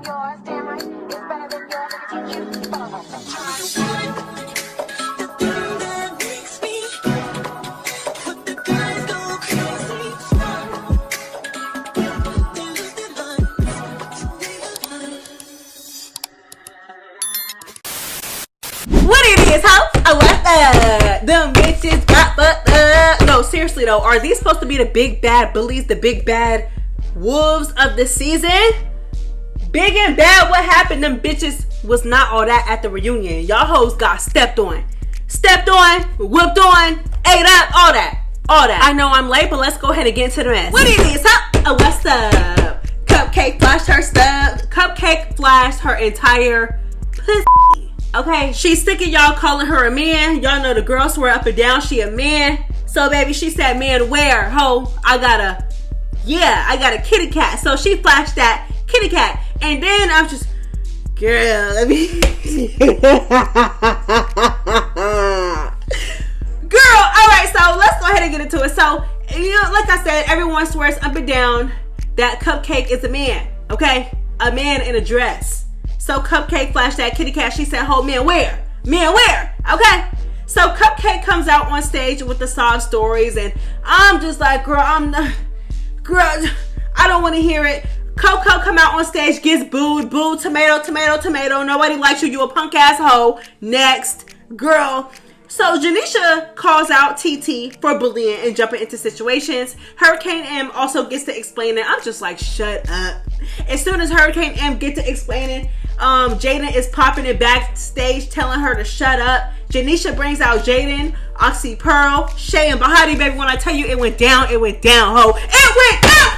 Yours, damn right, it's better than yours. I can teach you. What it is, ho? Oh, what's up? Them bitches got fucked up. No, seriously though, are these supposed to be the big bad bullies, the big bad wolves of the season? Big and bad, what happened? Them bitches was not all that at the reunion. Y'all hoes got stepped on, whooped on, ate up, all that. I know I'm late, but let's go ahead and get into the mess. What it is, ho? Oh, what's up? Cupcake flashed her stuff. Cupcake flashed her entire pussy. Okay, she's sick of y'all calling her a man. Y'all know the girl swear up and down she a man. So baby, she said, man, where? Ho, I got a kitty cat. So she flashed that kitty cat. And then I'm just, girl, let me girl, alright, so let's go ahead and get into it. So, you know, like I said, everyone swears up and down that Cupcake is a man. Okay? A man in a dress. So Cupcake flashed that kitty cat. She said, "Oh, man, where? Man, where?" Okay. So Cupcake comes out on stage with the sob stories, and I'm just like, girl, I don't want to hear it. Coco come out on stage, gets booed, tomato. Nobody likes you. You a punk ass hoe. Next, girl. So Janisha calls out TT for bullying and jumping into situations. Hurricane M also gets to explain it. I'm just like, shut up. As soon as Hurricane M get to explaining, Jaden is popping it backstage, telling her to shut up. Janisha brings out Jaden, Oxy Pearl, Shay, and Bahati. Baby, when I tell you it went down, ho. It went down.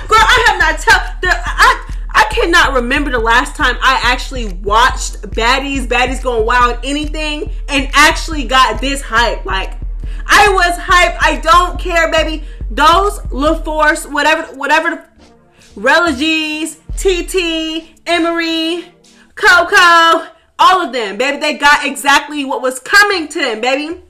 Girl, I have not I cannot remember the last time I actually watched Baddies Going Wild anything and actually got this hype. Like, I was hyped. I don't care, baby. Those LaForce, whatever the Religies, TT, Emery, Coco, all of them, baby, they got exactly what was coming to them, baby.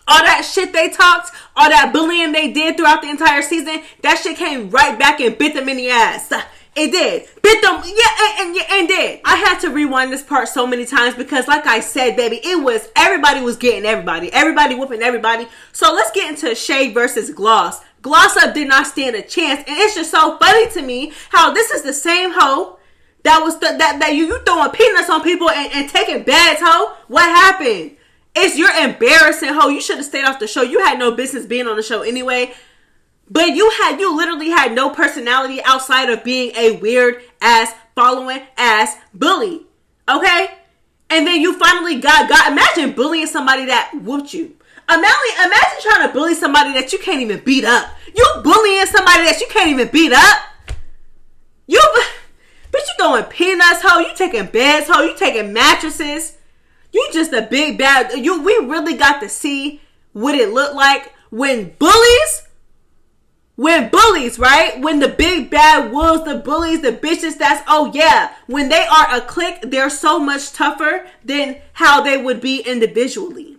All that shit they talked, all that bullying they did throughout the entire season, that shit came right back and bit them in the ass. It did. Bit them, and did. I had to rewind this part so many times because, like I said, baby, everybody was getting everybody. Everybody whooping everybody. So let's get into Shay versus Gloss. Gloss Up did not stand a chance, and it's just so funny to me how this is the same hoe that was that you throwing peanuts on people and taking bads, hoe. What happened? It's your embarrassing, hoe. You should have stayed off the show. You had no business being on the show anyway. But you literally had no personality outside of being a weird ass, following ass bully. Okay? And then you finally got imagine bullying somebody that whooped you. Imagine trying to bully somebody that you can't even beat up. You bullying somebody that you can't even beat up. But you throwing peanuts, ho. You taking beds, ho. You taking mattresses. You just a big bad. We really got to see what it looked like when bullies, right? When the big bad wolves, the bullies, the bitches, when they are a clique, they're so much tougher than how they would be individually.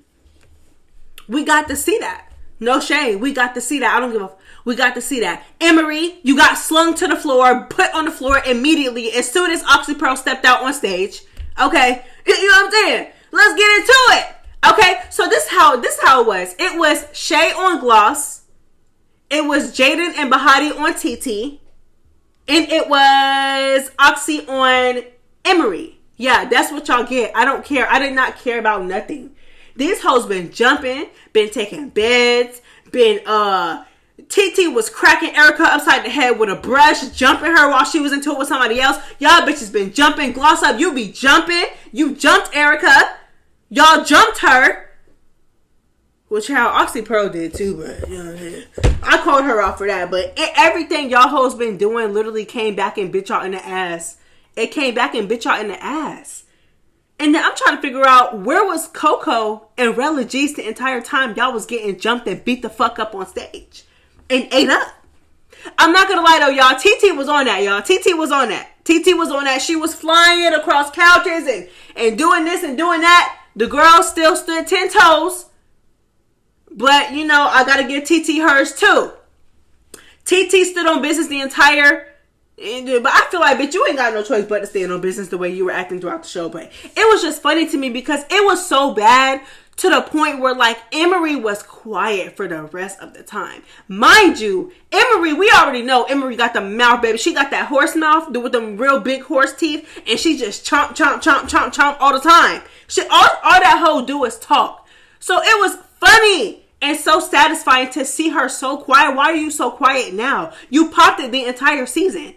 We got to see that. No shame. We got to see that. I don't give a... We got to see that. Emery, you got slung to the floor, put on the floor immediately as soon as Oxy Pearl stepped out on stage. Okay? You know what I'm saying? Let's get into it. Okay? So this how it was. It was Shay on Gloss. It was Jaden and Bahati on TT. And it was Oxy on Emery. Yeah, that's what y'all get. I don't care. I did not care about nothing. These hoes been jumping, been taking beds, TT was cracking Erica upside the head with a brush, jumping her while she was into it with somebody else. Y'all bitches been jumping. Gloss Up, you be jumping. You jumped Erica. Y'all jumped her. Which how Oxy Pearl did too, but you know what I'm saying? I called her out for that. But everything y'all hoes been doing literally came back and bit y'all in the ass. It came back and bit y'all in the ass. And then I'm trying to figure out where was Coco and Religies the entire time y'all was getting jumped and beat the fuck up on stage. And ate up. I'm not gonna lie though, y'all. TT was on that, y'all. TT was on that. She was flying across couches and doing this and doing that. The girl still stood 10 toes. But, you know, I gotta give TT hers too. TT stood on business the entire But I feel like, bitch, you ain't got no choice but to stand on business the way you were acting throughout the show. But it was just funny to me because it was so bad to the point where, like, Emery was quiet for the rest of the time. Mind you, Emery, we already know Emery got the mouth, baby. She got that horse mouth with them real big horse teeth, and she just chomp, chomp, chomp, chomp, chomp all the time. All that hoe do is talk. So it was funny and so satisfying to see her so quiet. Why are you so quiet now? You popped it the entire season.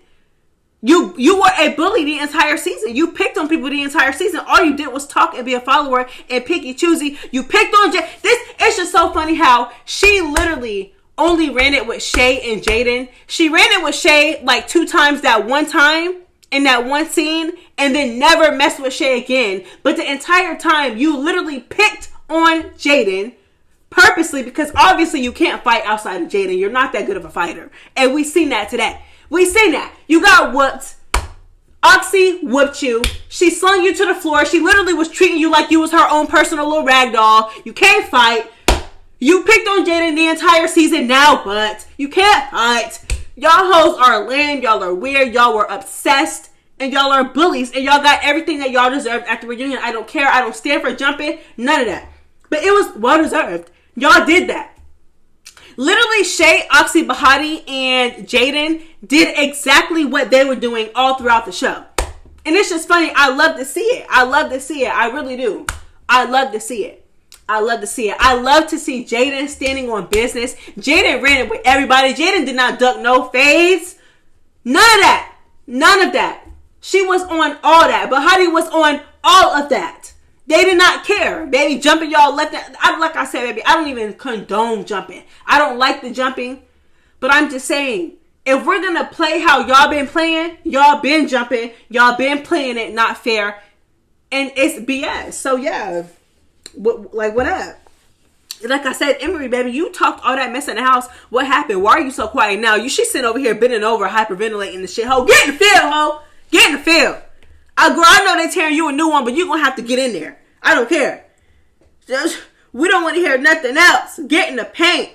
You were a bully the entire season. You picked on people the entire season. All you did was talk and be a follower and picky choosy. You picked on it's just so funny how she literally only ran it with Shay and Jaden. She ran it with Shay like 2 times that one time in that one scene, and then never messed with Shay again. But the entire time you literally picked on Jaden purposely, because obviously you can't fight outside of Jaden. You're not that good of a fighter. And we seen that today. We seen that. You got whooped. Oxy whooped you. She slung you to the floor. She literally was treating you like you was her own personal little rag doll. You can't fight. You picked on Jaden the entire season now, but you can't fight. Y'all hoes are lame. Y'all are weird. Y'all were obsessed. And y'all are bullies. And y'all got everything that y'all deserved at the reunion. I don't care. I don't stand for jumping. None of that. But it was well deserved. Y'all did that. Literally, Shay, Oxy, Bahati, and Jaden did exactly what they were doing all throughout the show. And it's just funny. I love to see it. I love to see it. I really do. I love to see it. I love to see it. I love to see Jaden standing on business. Jaden ran it with everybody. Jaden did not duck no fades. None of that. None of that. She was on all that. Bahati was on all of that. They did not care. Baby, jumping y'all left. Like I said, baby, I don't even condone jumping. I don't like the jumping. But I'm just saying, if we're going to play how y'all been playing, y'all been jumping, y'all been playing it not fair, and it's BS. So, yeah. What up? Like I said, Emery, baby, you talked all that mess in the house. What happened? Why are you so quiet now? She's sitting over here bending over, hyperventilating the shit. Ho, get in the field, ho. Get in the field. Girl, I know they tearing you a new one, but you're going to have to get in there. I don't care. We don't want to hear nothing else. Get in the paint.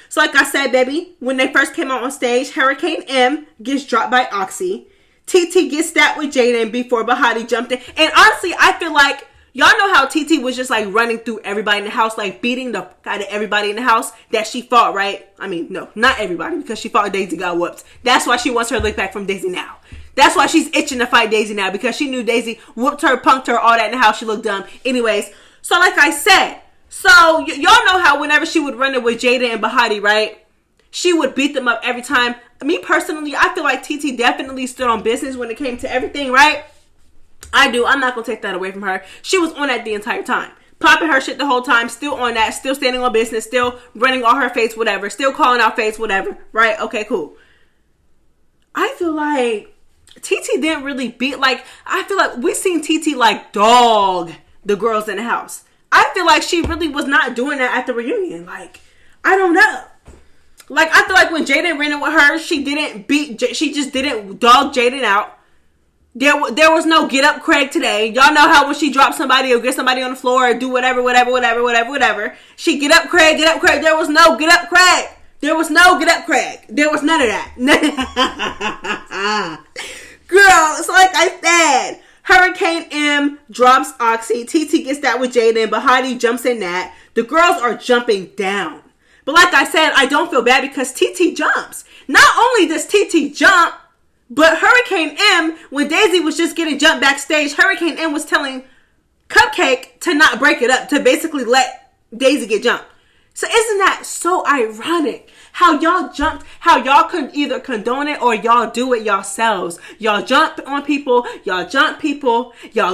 So like I said, baby, when they first came out on stage, Hurricane M gets dropped by Oxy. TT gets stabbed with Jaden before Bahati jumped in. And honestly, I feel like, y'all know how TT was just like running through everybody in the house, like beating the guy to everybody in the house that she fought, right? I mean, no, not everybody, because she fought Daisy, got whooped. That's why she wants her lick back from Daisy now. That's why she's itching to fight Daisy now, because she knew Daisy whooped her, punked her, all that in the house. She looked dumb. Anyways, so like I said, so y'all know how whenever she would run it with Jada and Bahati, right? She would beat them up every time. Me personally, I feel like TT definitely stood on business when it came to everything, right? I do. I'm not going to take that away from her. She was on that the entire time. Popping her shit the whole time. Still on that. Still standing on business. Still running all her face, whatever. Still calling out face, whatever. Right? Okay, cool. I feel like TT didn't really beat, like, I feel like we seen TT like dog the girls in the house. I feel like she really was not doing that at the reunion. Like, I don't know. Like, I feel like when Jaden ran it with her, she just didn't dog Jaden out. There was no get up Craig today. Y'all know how when she drops somebody or get somebody on the floor or do whatever. She get up Craig. There was no get up Craig. There was no get up Craig. There was none of that. Girl, so like I said, Hurricane M drops Oxy. TT gets that with Jaden. Bahati jumps in that. The girls are jumping down. But like I said, I don't feel bad because TT jumps. Not only does TT jump, but Hurricane M, when Daisy was just getting jumped backstage, Hurricane M was telling Cupcake to not break it up, to basically let Daisy get jumped. So isn't that so ironic? How y'all jumped, how y'all could either condone it or y'all do it yourselves. Y'all jump on people, y'all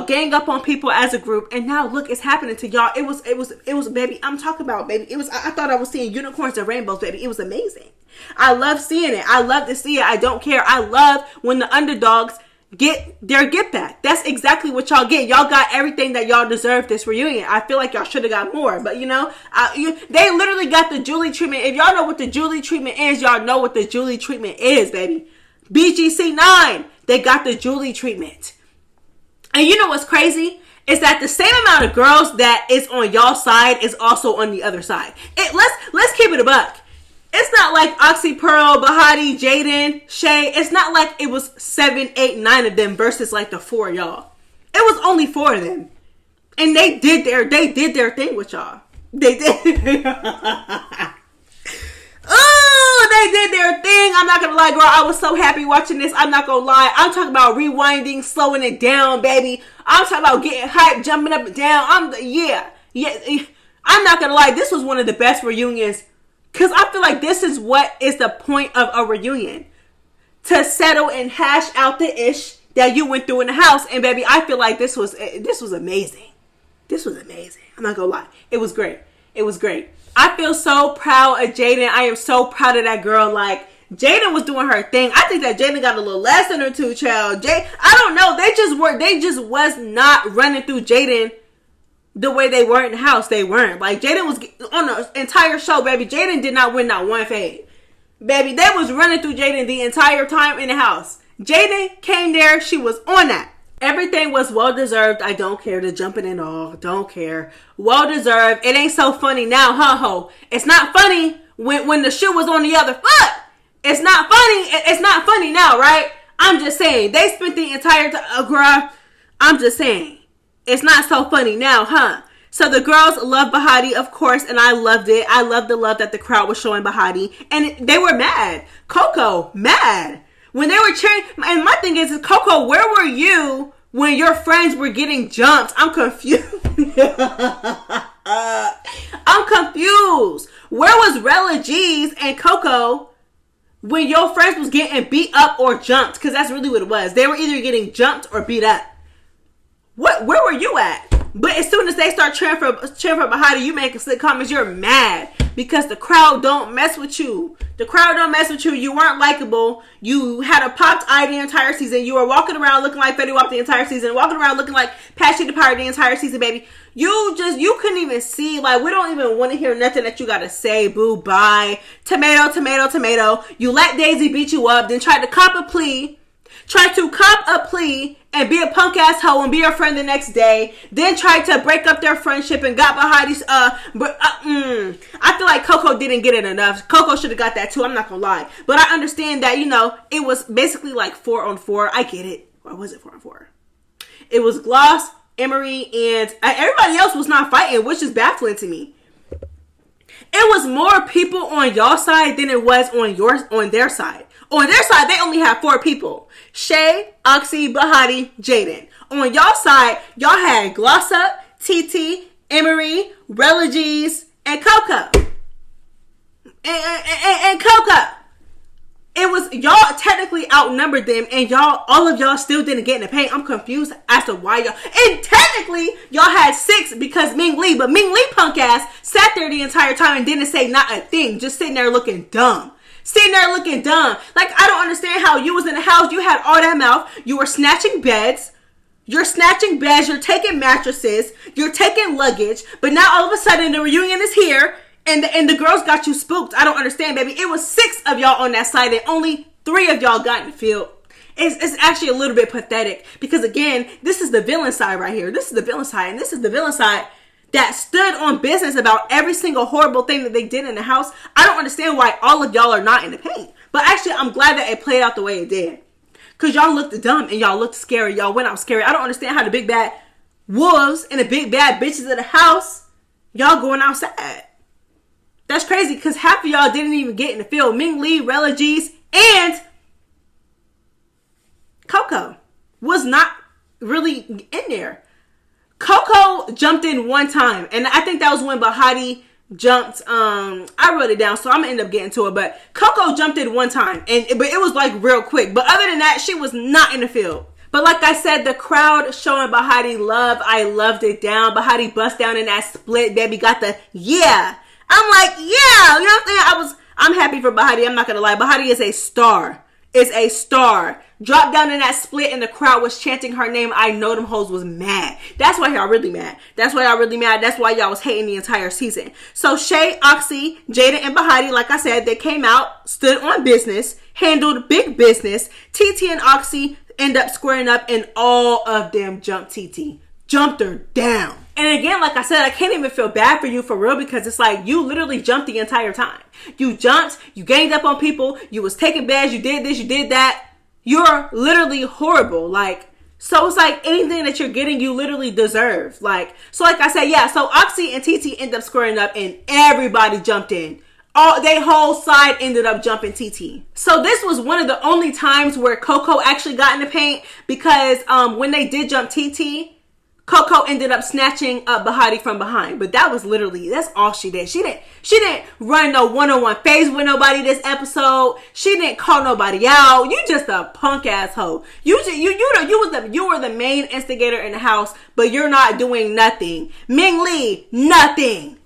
gang up on people as a group, and now look, it's happening to y'all. It was, baby, I'm talking about, baby. I thought I was seeing unicorns and rainbows, baby. It was amazing. I love seeing it. I love to see it. I don't care. I love when the underdogs get their get back. That's exactly what y'all get. Y'all got everything that y'all deserve this reunion. I feel like y'all should have got more, but they literally got the Julie treatment. If y'all know what the Julie treatment is, y'all know what the Julie treatment is, baby. BGC 9, they got the Julie treatment. And you know what's crazy? Is that the same amount of girls that is on y'all side is also on the other side. Let's keep it a buck. It's not like Oxy, Pearl, Bahati, Jaden, Shay. It's not like it was 7, 8, 9 of them versus like the 4 of y'all. It was only 4 of them. And they did their thing with y'all. They did. Oh, they did their thing. I'm not gonna lie, girl. I was so happy watching this. I'm not gonna lie. I'm talking about rewinding, slowing it down, baby. I'm talking about getting hyped, jumping up and down. Yeah. I'm not gonna lie. This was one of the best reunions. Because I feel like this is what is the point of a reunion. To settle and hash out the ish that you went through in the house. And baby, I feel like this was amazing. This was amazing. I'm not gonna lie. It was great. It was great. I feel so proud of Jaden. I am so proud of that girl. Like, Jaden was doing her thing. I think that Jaden got a little lesson or two, child. I don't know. They just was not running through Jaden the way they were in the house. They weren't. Like, Jaden was on the entire show, baby. Jaden did not win not one fade. Baby, they was running through Jaden the entire time in the house. Jaden came there. She was on that. Everything was well-deserved. I don't care. The jumping and all. Don't care. Well-deserved. It ain't so funny now, huh, ho? It's not funny when the shoe was on the other foot. It's not funny. It's not funny now, right? I'm just saying. They spent the entire time. Girl, I'm just saying. It's not so funny now, huh? So the girls loved Bahati, of course, and I loved it. I loved the love that the crowd was showing Bahati. And they were mad. Coco, mad. When they were cheering, and my thing is, Coco, where were you when your friends were getting jumped? I'm confused. I'm confused. Where was Rella G's and Coco when your friends was getting beat up or jumped? Because that's really what it was. They were either getting jumped or beat up. Where were you at? But as soon as they start cheering for Bahati, you make slick comments, you're mad. Because the crowd don't mess with you. The crowd don't mess with you. You weren't likable. You had a popped eye the entire season. You were walking around looking like Fetty Wap the entire season. Walking around looking like Patchy the Pirate the entire season, baby. You couldn't even see. Like, we don't even want to hear nothing that you got to say. Boo, bye. Tomato, tomato, tomato. You let Daisy beat you up. Then tried to cop a plea. Tried to cop a plea and be a punk ass hoe and be her friend the next day. Then tried to break up their friendship and got Bahati's. I feel like Coco didn't get it enough. Coco should have got that too. I'm not gonna lie, but I understand that it was basically like 4 on 4. I get it. Or was it 4 on 4? It was Gloss, Emery, and everybody else was not fighting, which is baffling to me. It was more people on y'all side than it was on their side. On their side, they only had 4 people. Shay, Oxy, Bahati, Jaden. On y'all side, y'all had Gloss Up, TT, Emery, Rella G's, and Coco. And Coco. It was, y'all technically outnumbered them, and all of y'all still didn't get in the paint. I'm confused as to why y'all, and technically, y'all had 6 because Ming Lee, but Ming Lee punk ass sat there the entire time and didn't say not a thing, just sitting there looking dumb. Sitting there looking dumb. Like, I don't understand how you was in the house. You had all that mouth. You were snatching beds. You're snatching beds. You're taking mattresses. You're taking luggage. But now all of a sudden the reunion is here. And the girls got you spooked. I don't understand, baby. It was 6 of y'all on that side. And only 3 of y'all got in the field. It's actually a little bit pathetic. Because again, this is the villain side right here. This is the villain side. And this is the villain side that stood on business about every single horrible thing that they did in the house. I don't understand why all of y'all are not in the paint. But actually, I'm glad that it played out the way it did. Because y'all looked dumb and y'all looked scary. Y'all went out scary. I don't understand how the big bad wolves and the big bad bitches of the house, y'all going outside. That's crazy because half of y'all didn't even get in the field. Ming Lee, Rella G's, and Coco was not really in there. Coco jumped in one time, and I think that was when Bahati jumped. I wrote it down, so I'm gonna end up getting to it. But Coco jumped in one time, but it was like real quick. But other than that, she was not in the field. But like I said, the crowd showing Bahati love. I loved it down. Bahati bust down in that split, baby. Got the yeah. I'm like, yeah. You know what I'm saying? I'm happy for Bahati. I'm not gonna lie. Bahati is a star. Is a star. Dropped down in that split and the crowd was chanting her name. I know them hoes was mad. That's why y'all really mad. That's why y'all really mad. That's why y'all was hating the entire season. So Shay, Oxy, Jada, and Bahati, like I said, they came out, stood on business, handled big business. TT and Oxy end up squaring up and all of them jumped TT. Jumped her down. And again, like I said, I can't even feel bad for you for real, because it's like you literally jumped the entire time. You jumped, you ganged up on people, you was taking beds, you did this, you did that. You're literally horrible. Like, so it's like anything that you're getting, you literally deserve. Like, so like I said, yeah, so Oxy and TT end up squaring up and everybody jumped in. They whole side ended up jumping TT. So this was one of the only times where Coco actually got in the paint, because when they did jump TT, Coco ended up snatching up Bahati from behind. But that was literally, that's all she did. She didn't run no one-on-one phase with nobody this episode. She didn't call nobody out. You just a punk asshole. You were the main instigator in the house, but you're not doing nothing. Ming Lee, nothing.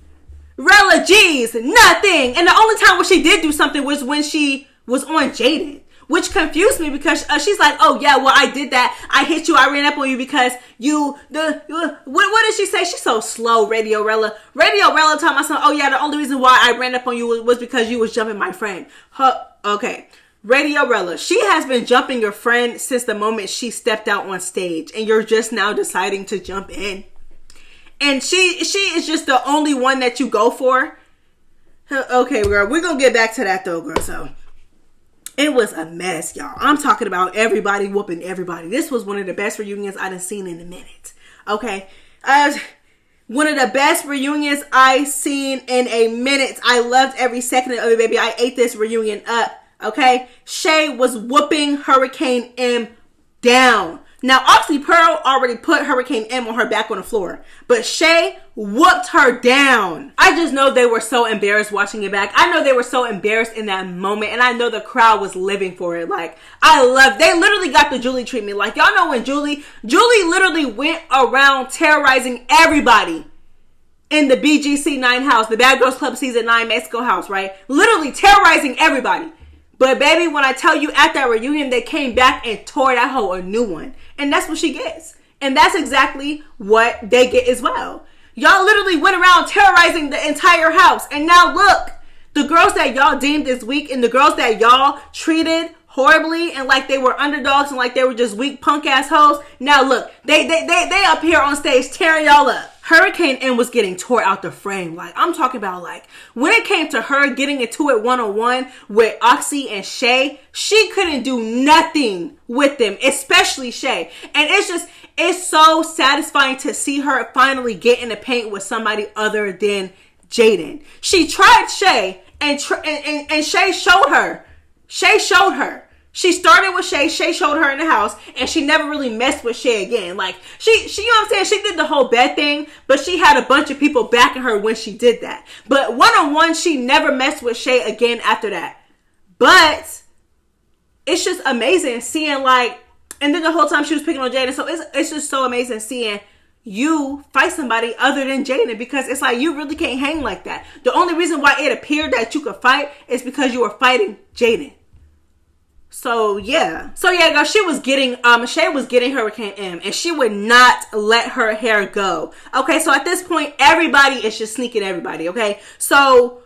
Rella G's, nothing. And the only time when she did do something was when she was on Jaden, which confused me, because she's like, oh yeah, well I did that. I hit you. I ran up on you because what did she say? She's so slow, Radio Rella. Radio Rella told my son, oh yeah, the only reason why I ran up on you was because you was jumping my friend. Okay. Radio Rella, she has been jumping your friend since the moment she stepped out on stage, and you're just now deciding to jump in. And she is just the only one that you go for. Okay, girl, we're gonna get back to that though, girl. So it was a mess, y'all. I'm talking about everybody whooping everybody. This was one of the best reunions I've seen in a minute. Okay, one of the best reunions I've seen in a minute. I loved every second of it, baby. I ate this reunion up. Okay, Shay was whooping Hurricane M down. Now, Oxy Pearl already put Hurricane M on her back on the floor, but Shay whooped her down. I just know they were so embarrassed watching it back. I know they were so embarrassed in that moment, and I know the crowd was living for it. Like, they literally got the Julie treatment. Like, y'all know when Julie literally went around terrorizing everybody in the BGC9 house, the Bad Girls Club Season 9 Mexico house, right? Literally terrorizing everybody. But baby, when I tell you at that reunion, they came back and tore that hoe a new one. And that's what she gets. And that's exactly what they get as well. Y'all literally went around terrorizing the entire house. And now look, the girls that y'all deemed as weak and the girls that y'all treated horribly and like they were underdogs and like they were just weak punk ass hoes. Now look, they up here on stage tearing y'all up. Hurricane M was getting tore out the frame. Like, I'm talking about, like, when it came to her getting into it one-on-one with Oxy and Shay, she couldn't do nothing with them, especially Shay. And it's so satisfying to see her finally get in the paint with somebody other than Jaden. She tried Shay, and Shay showed her. Shay showed her. She started with Shay. Shay showed her in the house, and she never really messed with Shay again. Like, she, you know what I'm saying? She did the whole bed thing, but she had a bunch of people backing her when she did that. But one-on-one, she never messed with Shay again after that. But it's just amazing seeing, like, and then the whole time she was picking on Jaden. So it's just so amazing seeing you fight somebody other than Jaden, because it's like you really can't hang like that. The only reason why it appeared that you could fight is because you were fighting Jaden. So yeah, girl, Shay was getting Hurricane M, and she would not let her hair go. Okay, so at this point, everybody is just sneaking everybody. Okay, so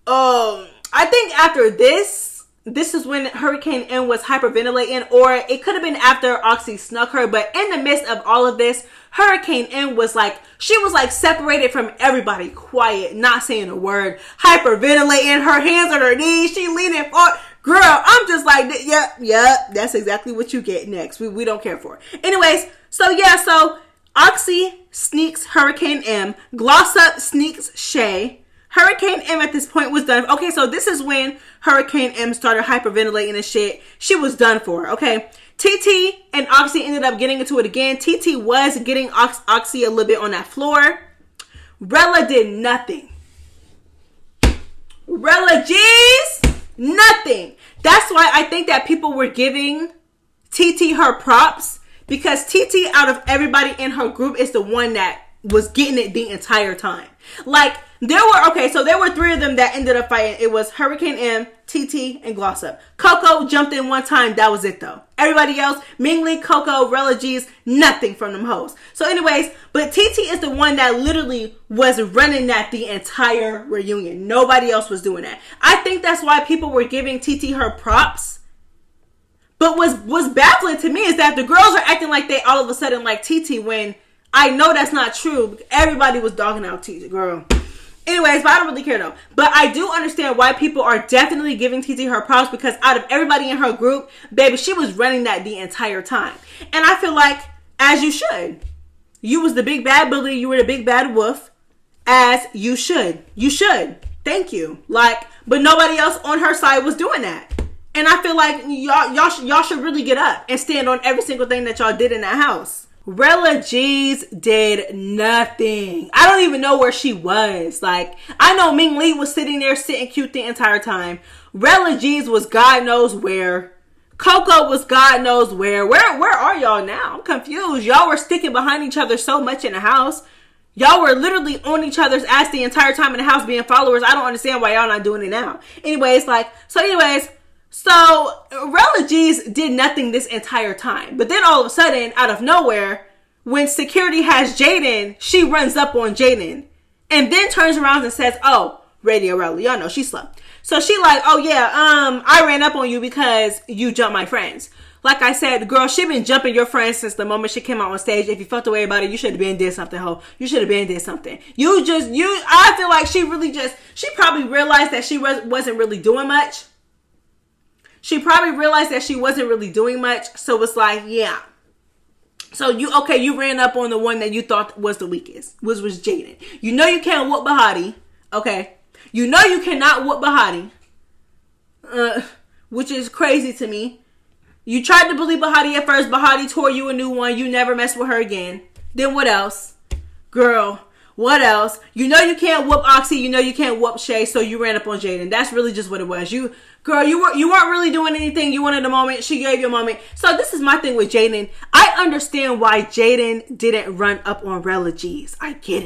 I think after this is when Hurricane M was hyperventilating, or it could have been after Oxy snuck her. But in the midst of all of this, Hurricane M was like, she was like separated from everybody, quiet, not saying a word, hyperventilating, her hands on her knees, she leaning forward. Girl, I'm just like, yep, that's exactly what you get next. We don't care for it. Anyways, so Oxy sneaks Hurricane M, Gloss Up sneaks Shay. Hurricane M at this point was done. Okay, so this is when Hurricane M started hyperventilating and shit. She was done for, okay? TT and Oxy ended up getting into it again. TT was getting Oxy a little bit on that floor. Rella did nothing. Rella G's, nothing. That's why I think that people were giving TT her props, because TT, out of everybody in her group, is the one that was getting it the entire time. Like, there were 3 of them that ended up fighting. It was Hurricane M, TT, and Gloss Up. Coco jumped in one time. That was it, though. Everybody else, Ming Lee, Coco, Rella G's, nothing from them hoes. So anyways, but TT is the one that literally was running that the entire reunion. Nobody else was doing that. I think that's why people were giving TT her props. But what's baffling to me is that the girls are acting like they all of a sudden like TT when I know that's not true. Everybody was dogging out TT, girl. Anyways, but I don't really care though. But I do understand why people are definitely giving TT her props, because out of everybody in her group, baby, she was running that the entire time. And I feel like, as you should. You was the big bad bully. You were the big bad wolf. As you should. You should. Thank you. Like, but nobody else on her side was doing that. And I feel like y'all should really get up and stand on every single thing that y'all did in that house. Rella G's did nothing. I don't even know where she was. Like, I know Ming Lee was sitting there sitting cute the entire time. Rella G's was God knows where. Coco was God knows where. Where are y'all now? I'm confused. Y'all were sticking behind each other so much in the house. Y'all were literally on each other's ass the entire time in the house being followers. I don't understand why y'all not doing it now. So Rella G's did nothing this entire time. But then all of a sudden, out of nowhere, when security has Jaden, she runs up on Jaden. And then turns around and says, oh, Radio Rella, y'all know she's slow. So she like, oh yeah, I ran up on you because you jumped my friends. Like I said, girl, she been jumping your friends since the moment she came out on stage. If you felt the way about it, you should have been did something, ho. You should have been did something. I feel like she probably realized that she wasn't really doing much. She probably realized that she wasn't really doing much. So it's like, yeah. So you ran up on the one that you thought was the weakest, which was Jaden. You know you can't whoop Bahati, okay? You know you cannot whoop Bahati, which is crazy to me. You tried to bully Bahati at first. Bahati tore you a new one. You never messed with her again. Then what else? Girl, what else? You know you can't whoop Oxy. You know you can't whoop Shay, so you ran up on Jaden. That's really just what it was. You weren't really doing anything. You wanted a moment. She gave you a moment. So this is my thing with Jaden. I understand why Jaden didn't run up on Rella G's. I get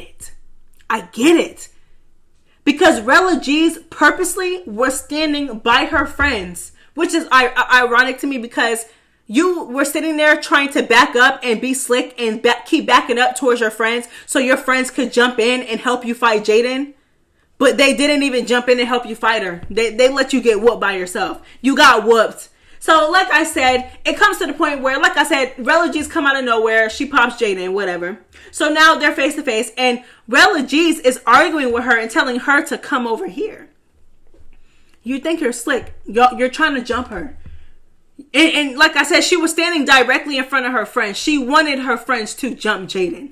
it. Because Rella G's purposely was standing by her friends, which is ironic to me, because you were sitting there trying to back up and be slick and keep backing up towards your friends so your friends could jump in and help you fight Jaden. But they didn't even jump in and help you fight her. They let you get whooped by yourself. You got whooped. So like I said, it comes to the point where, like I said, Rella G's come out of nowhere. She pops Jaden, whatever. So now they're face to face, and Rella G's is arguing with her and telling her to come over here. You think you're slick. You're trying to jump her. And like I said, she was standing directly in front of her friends. She wanted her friends to jump Jaden.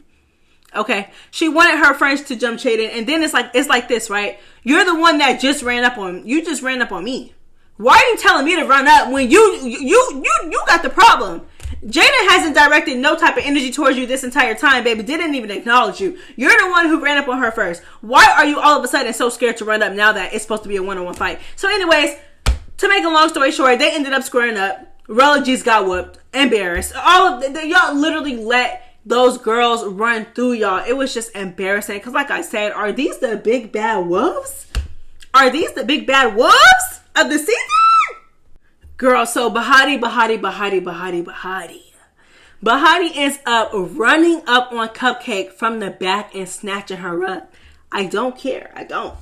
Okay? She wanted her friends to jump Jaden. And then it's like this, right? You're the one that just ran up on me. Why are you telling me to run up when you got the problem? Jaden hasn't directed no type of energy towards you this entire time, baby. Didn't even acknowledge you. You're the one who ran up on her first. Why are you all of a sudden so scared to run up now that it's supposed to be a one-on-one fight? So anyways, to make a long story short, they ended up squaring up. Rella G's got whooped. Embarrassed. Y'all literally let those girls run through y'all. It was just embarrassing. Because like I said, are these the big bad wolves? Are these the big bad wolves of the season? Girl, so Bahati ends up running up on Cupcake from the back and snatching her up. I don't care. I don't.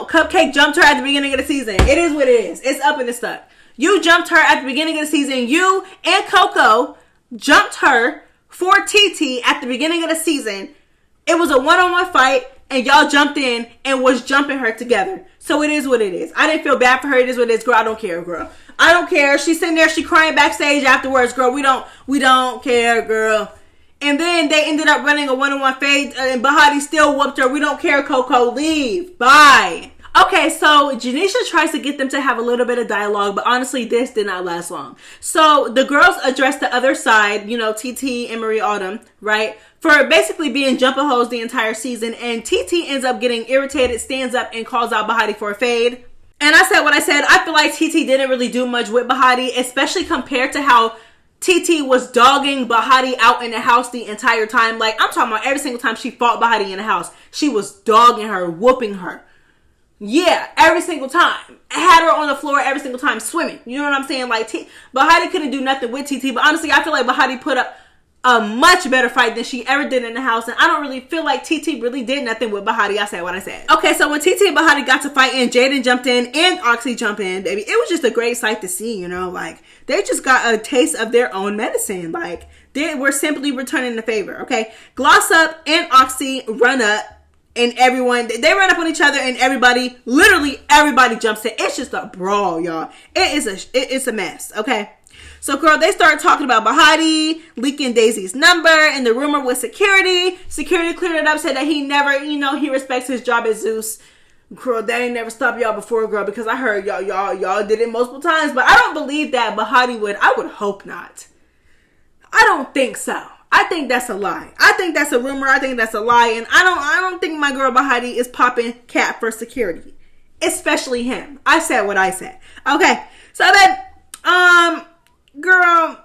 Cupcake jumped her at the beginning of the season. It is what it is. It's up and it's stuck. You jumped her at the beginning of the season. You and Coco jumped her for TT at the beginning of the season. It was a one-on-one fight, and y'all jumped in and was jumping her together. So it is what it is. I didn't feel bad for her. It is what it is, girl. I don't care, girl. I don't care. She's sitting there. She crying backstage afterwards, girl. We don't care, girl. And then they ended up running a one-on-one fade, and Bahati still whooped her. We don't care, Coco. Leave. Bye. Okay, so Janisha tries to get them to have a little bit of dialogue, but honestly, this did not last long. So the girls addressed the other side, TT and Marie Autumn, right? For basically being jumping hoes the entire season, and TT ends up getting irritated, stands up, and calls out Bahati for a fade. And I said what I said. I feel like TT didn't really do much with Bahati, especially compared to how TT was dogging Bahati out in the house the entire time. Like, I'm talking about every single time she fought Bahati in the house, she was dogging her, whooping her. Yeah, every single time. I had her on the floor every single time swimming. You know what I'm saying? Like, Bahati couldn't do nothing with TT, but honestly, I feel like Bahati put up a much better fight than she ever did in the house. And I don't really feel like TT really did nothing with Baddies. I said what I said. Okay, so when TT and Baddies got to fighting, Jaden jumped in and Oxy jumped in, baby. It was just a great sight to see, you know, like they just got a taste of their own medicine. Like they were simply returning the favor. Okay, Gloss Up and Oxy run up. And everyone, they run up on each other, and literally everybody jumps in. It's just a brawl, y'all. It's a mess, okay? So, girl, they started talking about Baddies leaking Daisy's number, and the rumor was security. Security cleared it up, said that he never, he respects his job as Zeus. Girl, they ain't never stopped y'all before, girl, because I heard y'all did it multiple times, but I don't believe that Baddies would. I would hope not. I don't think so. I think that's a lie. I think that's a rumor. I think that's a lie. And I don't think my girl Baddies is popping cat for security. Especially him. I said what I said. Okay. So then, girl,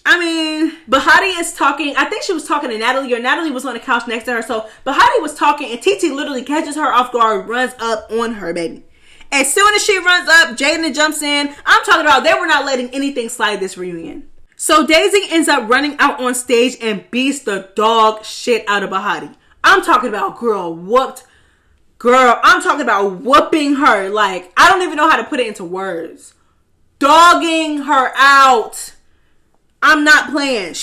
Baddies is talking. I think she was talking to Natalie, or Natalie was on the couch next to her. So Baddies was talking, and TT literally catches her off guard, runs up on her, baby. As soon as she runs up, Jaden jumps in. I'm talking about they were not letting anything slide this reunion. So Daisy ends up running out on stage and beats the dog shit out of Baddies. I'm talking about I'm talking about whooping her. Like, I don't even know how to put it into words. Dogging her out. I'm not playing.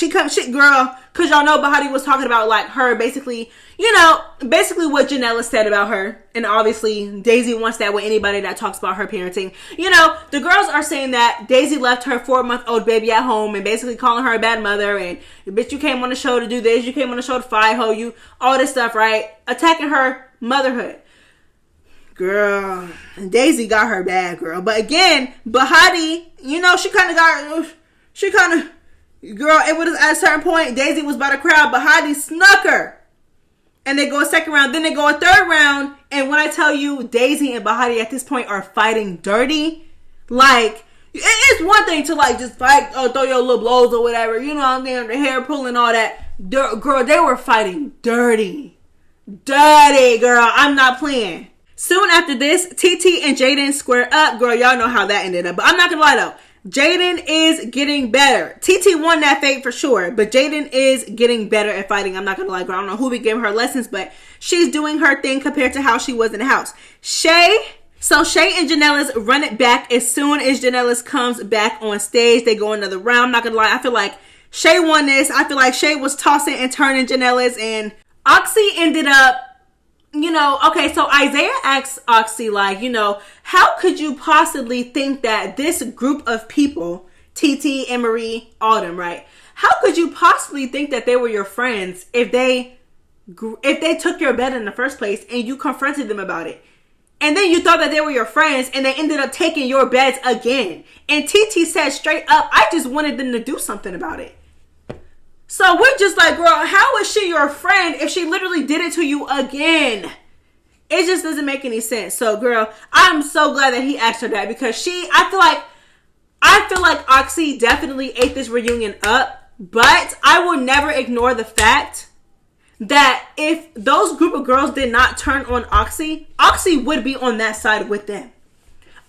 Girl, because y'all know Baddies was talking about, like, her basically, basically what Janella said about her. And obviously, Daisy wants that with anybody that talks about her parenting. The girls are saying that Daisy left her 4-month-old baby at home and basically calling her a bad mother. And, bitch, you came on the show to do this. You came on the show to ho you. All this stuff, right? Attacking her motherhood. Girl, Daisy got her bad, girl. But again, Baddies, girl, it was at a certain point, Daisy was by the crowd, Baddies snuck her. And they go a second round, then they go a third round. And when I tell you, Daisy and Baddies at this point are fighting dirty, like, it's one thing to, like, just fight or throw your little blows or whatever, I'm there, the hair pulling, all that. Girl, they were fighting dirty. Dirty, girl. I'm not playing. Soon after this, TT and Jaden square up. Girl, y'all know how that ended up. But I'm not gonna lie, though. Jaden is getting better. TT won that fight for sure, but Jaden is getting better at fighting. I'm not gonna lie, girl. I don't know who be giving her lessons, but she's doing her thing compared to how she was in the house. Shay and Janellas run it back as soon as Janellas comes back on stage. They go another round. I'm not gonna lie. I feel like Shay won this. I feel like Shay was tossing and turning Janellas, and Oxy ended up, okay, so Isaiah asks Oxy, like, how could you possibly think that this group of people, TT, Emery, Autumn, right? How could you possibly think that they were your friends if they took your bed in the first place and you confronted them about it? And then you thought that they were your friends and they ended up taking your beds again. And TT said straight up, I just wanted them to do something about it. So we're just like, girl, how is she your friend if she literally did it to you again? It just doesn't make any sense. So, girl, I'm so glad that he asked her that, because I feel like Oxy definitely ate this reunion up, but I will never ignore the fact that if those group of girls did not turn on Oxy, Oxy would be on that side with them.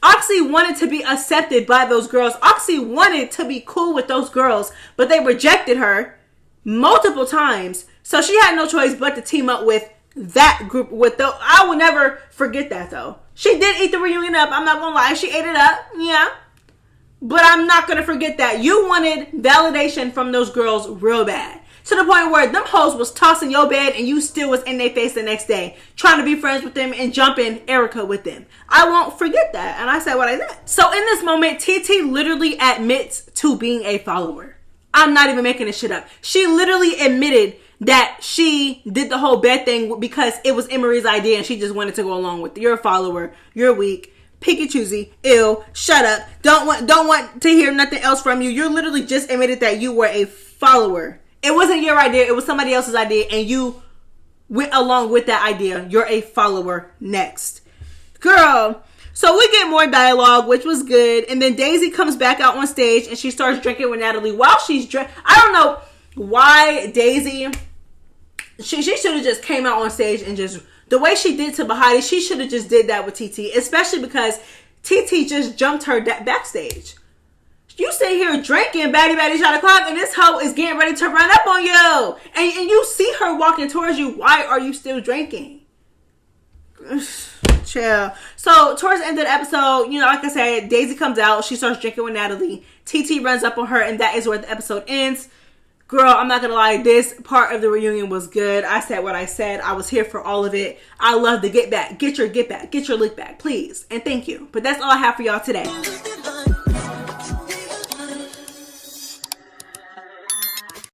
Oxy wanted to be accepted by those girls. Oxy wanted to be cool with those girls, but they rejected her multiple times. So she had no choice but to team up with that group. I will never forget that, though. She did eat the reunion up. I'm not gonna lie. She ate it up. Yeah. But I'm not gonna forget that. You wanted validation from those girls real bad. To the point where them hoes was tossing your bed and you still was in their face the next day, trying to be friends with them and jumping Erica with them. I won't forget that. And I said what I said. So in this moment, TT literally admits to being a follower. I'm not even making this shit up. She literally admitted that she did the whole bed thing because it was Emery's idea and she just wanted to go along with it. You're a follower. You're weak. Picky choosy. Ew. Shut up. Don't want to hear nothing else from you. You literally just admitted that you were a follower. It wasn't your idea. It was somebody else's idea and you went along with that idea. You're a follower. Next. Girl. So we get more dialogue, which was good. And then Daisy comes back out on stage and she starts drinking with Natalie while she's drinking. I don't know why Daisy, she should have just came out on stage and just, the way she did to Baddies, she should have just did that with TT, especially because TT just jumped her backstage. You sit here drinking Baddie shot o'clock, and this hoe is getting ready to run up on you. And you see her walking towards you. Why are you still drinking? Chill. So towards the end of the episode, you know, like I said, Daisy comes out. She starts drinking with Natalie. TT runs up on her, and that is where the episode ends. Girl, I'm not gonna lie, this part of the reunion was good. I said what I said. I was here for all of it. I love the get back. Get your lick back, please. And thank you. But that's all I have for y'all today.